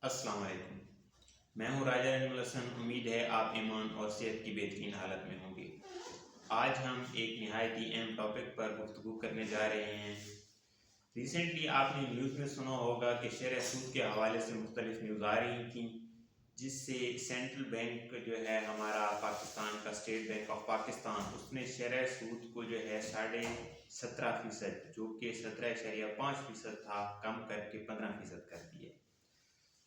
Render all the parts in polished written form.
السلام علیکم، میں ہوں راجہ نجم الحسن۔ امید ہے آپ ایمان اور صحت کی بہترین حالت میں ہوں گے۔ آج ہم ایک نہایت ہی اہم ٹاپک پر گفتگو کرنے جا رہے ہیں۔ ریسنٹلی آپ نے نیوز میں سنا ہوگا کہ شرح سود کے حوالے سے مختلف نیوز آ رہی تھیں، جس سے سینٹرل بینک جو ہے ہمارا پاکستان کا اسٹیٹ بینک آف پاکستان، اس نے شرح سود کو جو ہے 17.5%، جو کہ 17.5% تھا، کم کر کے 15% کر دیا۔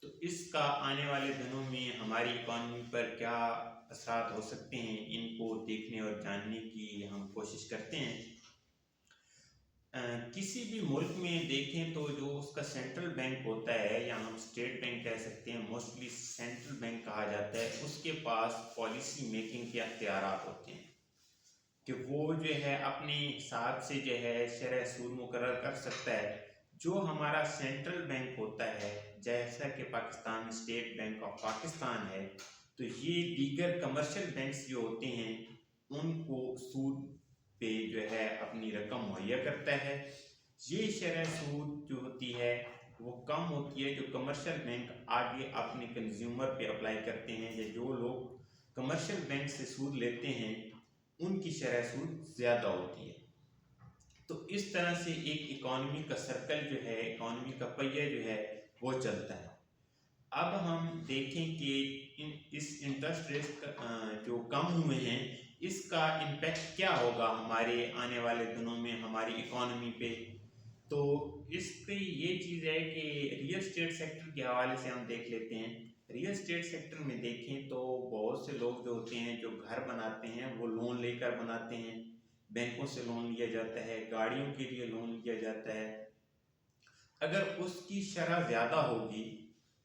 تو اس کا آنے والے دنوں میں ہماری اکانومی پر کیا اثرات ہو سکتے ہیں، ان کو دیکھنے اور جاننے کی ہم کوشش کرتے ہیں۔ کسی بھی ملک میں دیکھیں تو جو اس کا سینٹرل بینک ہوتا ہے، یا ہم اسٹیٹ بینک کہہ سکتے ہیں، موسٹلی سینٹرل بینک کہا جاتا ہے، اس کے پاس پالیسی میکنگ کے اختیارات ہوتے ہیں کہ وہ جو ہے اپنے حساب سے جو ہے شرح سود مقرر کر سکتا ہے۔ جو ہمارا سینٹرل بینک ہوتا ہے، جیسا کہ Pakistan state bank of Pakistan ہے، تو یہ دیگر کمرشل بینکس جو ہوتے ہیں ان کو سود پہ جو ہے اپنی رقم مہیا کرتا ہے۔ یہ شرح سود جو ہوتی ہے وہ کم ہوتی ہے جو کمرشل بینک آگے اپنے کنزیومر پہ اپلائی کرتے ہیں، یا جو لوگ کمرشل بینک سے سود لیتے ہیں ان کی شرح سود زیادہ ہوتی ہے۔ تو اس طرح سے ایک اکانومی کا سرکل جو ہے، اکانومی کا پہیہ جو ہے وہ چلتا ہے۔ اب ہم دیکھیں کہ اس انٹرسٹ ریٹ جو کم ہوئے ہیں، اس کا امپیکٹ کیا ہوگا ہمارے آنے والے دنوں میں ہماری اکانومی پہ۔ تو اس کی یہ چیز ہے کہ ریئل اسٹیٹ سیکٹر کے حوالے سے ہم دیکھ لیتے ہیں۔ ریئل اسٹیٹ سیکٹر میں دیکھیں تو بہت سے لوگ جو ہوتے ہیں جو گھر بناتے ہیں وہ لون لے کر بناتے ہیں، بینکوں سے لون لیا جاتا ہے، گاڑیوں کے لیے لون لیا جاتا ہے۔ اگر اس کی شرح زیادہ ہوگی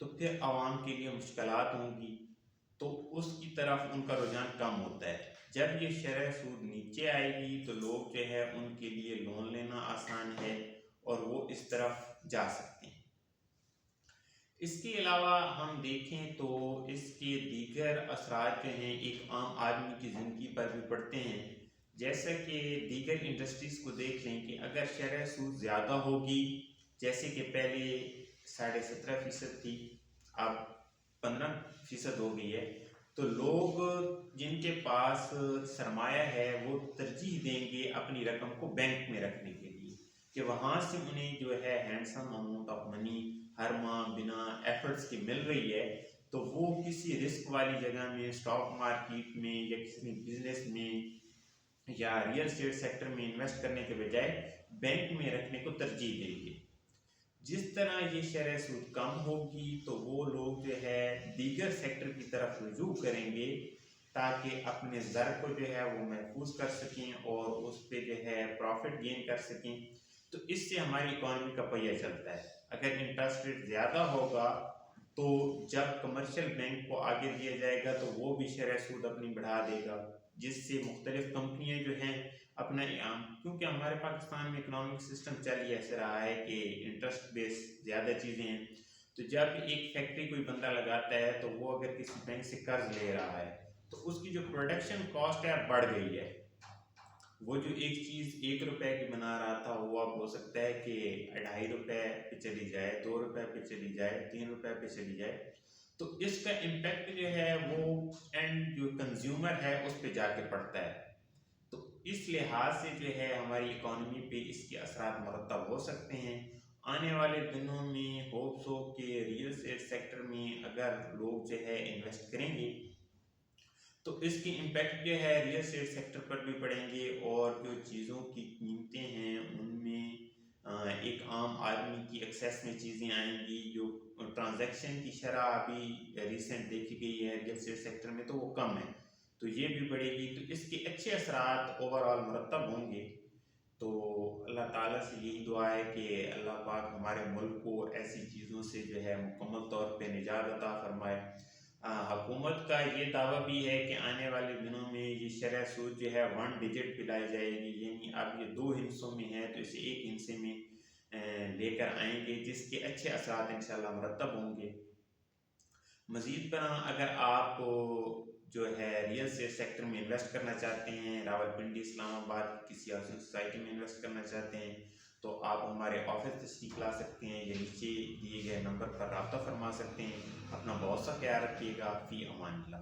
تو پھر عوام کے لیے مشکلات ہوں گی، تو اس کی طرف ان کا رجحان کم ہوتا ہے۔ جب یہ شرح سود نیچے آئے گی تو لوگ جو ہے ان کے لیے لون لینا آسان ہے اور وہ اس طرف جا سکتے ہیں۔ اس کے علاوہ ہم دیکھیں تو اس کے دیگر اثرات جو ہیں ایک عام آدمی کی زندگی پر بھی پڑتے ہیں۔ جیسا کہ دیگر انڈسٹریز کو دیکھ لیں کہ اگر شرح سود زیادہ ہوگی، جیسے کہ پہلے 17.5% تھی، اب 15% ہو گئی ہے، تو لوگ جن کے پاس سرمایہ ہے وہ ترجیح دیں گے اپنی رقم کو بینک میں رکھنے کے لیے، کہ وہاں سے انہیں جو ہے ہینڈسم اماؤنٹ آف منی ہر ماہ بنا ایفرٹس کی مل رہی ہے، تو وہ کسی رسک والی جگہ میں، اسٹاک مارکیٹ میں یا کسی بزنس میں یا ریئل اسٹیٹ سیکٹر میں انویسٹ کرنے کے بجائے بینک میں رکھنے کو ترجیح دیں گے۔ جس طرح یہ شرح سود کم ہوگی تو وہ لوگ جو ہے دیگر سیکٹر کی طرف رجوع کریں گے تاکہ اپنے زر کو جو ہے وہ محفوظ کر سکیں اور اس پہ جو ہے پروفٹ گین کر سکیں۔ تو اس سے ہماری اکانومی کا پہیہ چلتا ہے۔ اگر انٹرسٹ ریٹ زیادہ ہوگا تو جب کمرشل بینک کو آگے دیا جائے گا تو وہ بھی شرح سود اپنی بڑھا دے گا، جس سے مختلف کمپنیاں جو ہیں اپنا کیونکہ ہمارے پاکستان میں اکنامک سسٹم چل ہی ایسے رہا ہے کہ انٹرسٹ بیس زیادہ چیزیں ہیں، تو جب ایک فیکٹری کوئی بندہ لگاتا ہے تو وہ اگر کسی بینک سے قرض لے رہا ہے تو اس کی جو پروڈکشن کاسٹ ہے بڑھ گئی ہے۔ وہ جو ایک چیز 1 روپے کی بنا رہا تھا وہ اب ہو سکتا ہے کہ 2.5 روپے پہ چلی جائے، 2 روپے پہ چلی جائے، 3 روپے پہ چلی جائے۔ تو اس کا امپیکٹ جو ہے وہ اینڈ جو کنزیومر ہے اس پہ جا کے پڑتا ہے۔ تو اس لحاظ سے جو ہے ہماری اکانومی پہ اس کے اثرات مرتب ہو سکتے ہیں۔ آنے والے دنوں میں ہوپس ہو کہ ریئل اسٹیٹ سیکٹر میں اگر لوگ جو ہے انویسٹ کریں گے تو اس کی امپیکٹ جو ہے ریئل اسٹیٹ سیکٹر پر بھی پڑیں گے، اور جو چیزوں کی قیمتیں ہیں ان میں ایک عام آدمی کی ایکسیس میں چیزیں آئیں گی۔ جو ٹرانزیکشن کی شرح ابھی ریسنٹ دیکھی گئی ہے ریئل اسٹیٹ سیکٹر میں تو وہ کم ہے، تو یہ بھی بڑھے گی۔ تو اس کے اچھے اثرات اوورآل مرتب ہوں گے۔ تو اللہ تعالیٰ سے یہی دعا ہے کہ اللہ پاک ہمارے ملک کو ایسی چیزوں سے جو ہے مکمل طور پہ نجات عطا فرمائے۔ حکومت کا یہ دعویٰ بھی ہے کہ آنے والے دنوں میں یہ شرح سود جو ہے 1 ڈیجٹ پہ لائی جائے گی، یعنی اب یہ 2 ہندسوں میں ہے تو اسے 1 ہندسے میں لے کر آئیں گے، جس کے اچھے اثرات انشاءاللہ مرتب ہوں گے۔ مزید برآں اگر آپ جو ہے ریئل اسٹیٹ سیکٹر میں انویسٹ کرنا چاہتے ہیں، راولپنڈی اسلام آباد کسی ہاؤسنگ سوسائٹی میں انویسٹ کرنا چاہتے ہیں تو آپ ہمارے آفس تشریف لا سکتے ہیں، یا نیچے دیے گئے نمبر پر رابطہ فرما سکتے ہیں۔ بھروسہ خیال رکھیے گا. فی امان اللہ.